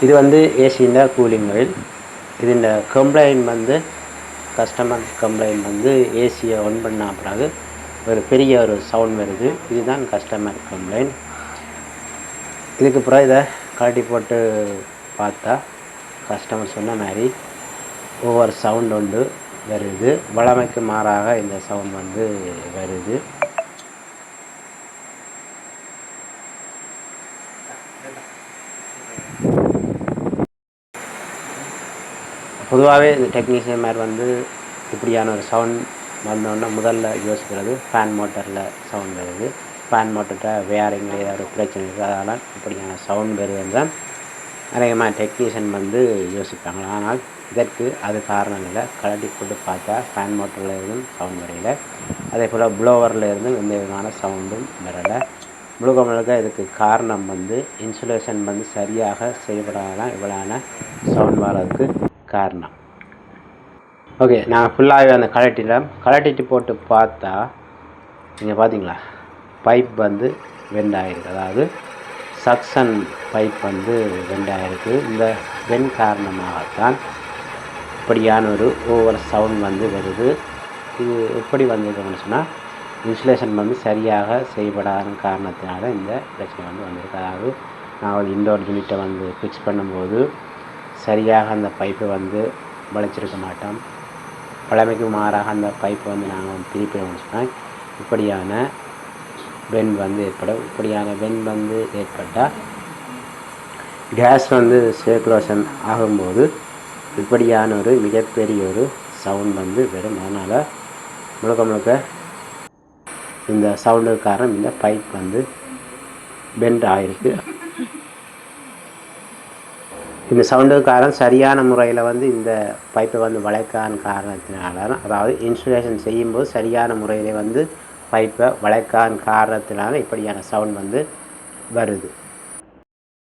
இது வந்து ஏசியின் cooling oil. இதோட கம்ப்ளைண்ட் வந்து கஸ்டமர் கம்ப்ளைண்ட் வந்து ஏசியை ஆன் பண்ண பிறகு ஒரு பெரிய ஒரு சவுண்ட் வருது. இதுதான் கஸ்டமர் கம்ப்ளைண்ட். இதுக்கு பிறகு இதை கழட்டி போட்டு பார்த்தா கஸ்டமர் சொன்ன மாதிரி ஒவ்வொரு சவுண்ட் ஒன்று வருது. வழமைக்கு மாறாக இந்த சவுண்ட் வந்து வருது. பொதுவாகவே இந்த டெக்னீஷியன் மாதிரி வந்து இப்படியான ஒரு சவுண்ட் வந்தோடனே முதல்ல யோசிக்கிறது ஃபேன் மோட்டரில் சவுண்ட் வருது, ஃபேன் மோட்டர்கிட்ட வேரிங்கில் ஏதாவது பிரச்சனை இருக்குது, அதனால் இப்படியான சவுண்ட் வருதுன்னு தான் அநேகமாக டெக்னீஷியன் வந்து யோசிப்பாங்க. ஆனால் இதற்கு அது காரணம் இல்லை. கழட்டி போட்டு பார்த்தா ஃபேன் மோட்டரில் இருந்தும் சவுண்ட் வரையில, அதே போல் ப்ளோவரில் இருந்தும் எந்த விதமான சவுண்டும் வரலை. முழுக்க இதுக்கு காரணம் வந்து இன்சுலேஷன் வந்து சரியாக செய்யப்படாதான் இவ்வளோன சவுண்ட் வர்றதுக்கு காரணம். ஓகே, நான் ஃபுல்லாகவே அந்த கழட்டிட்டு போட்டு பார்த்தா நீங்கள் பார்த்தீங்களா பைப் வந்து வெண்ட் ஆகிருக்கு. அதாவது சக்ஷன் பைப் வந்து வெண்ட் ஆகிருக்கு. இந்த வெண்ட் காரணமாகத்தான் இப்படியான ஒரு ஓவர் சவுண்ட் வந்து வருது. இது எப்படி வந்திருக்குன்னு சொன்னால் இன்சுலேஷன் வந்து சரியாக செய்யப்படாத காரணத்தினால இந்த பிரச்சனை வந்து வந்திருக்கு. அதாவது நான் இன்டோர் யூனிட்டை வந்து ஃபிக்ஸ் பண்ணும்போது சரியாக அந்த பைப்பை வந்து வளைச்சிருக்க மாட்டோம். பழமைக்கு மாறாக அந்த பைப்பை வந்து நாங்கள் திருப்பி சொன்னால் இப்படியான வெண்ட் வந்து ஏற்படும். இப்படியான வெண்ட் வந்து ஏற்பட்டால் கேஸ் வந்து சர்க்குலேஷன் ஆகும்போது இப்படியான ஒரு மிகப்பெரிய ஒரு சவுண்ட் வந்து வரும். அதனால் முழுக்க இந்த சவுண்டுக்கு காரணம் இந்த பைப் வந்து பெண்ட் ஆகிருக்கு. இந்த சவுண்டுக்கு காரணம் சரியான முறையில் வந்து இந்த பைப்பை வந்து வளைக்காத காரணத்தினால, அதாவது இன்சுலேஷன் செய்யும்போது சரியான முறையில் வந்து பைப்பை வளைக்காத காரணத்தினால இப்படியான சவுண்ட் வந்து வருது.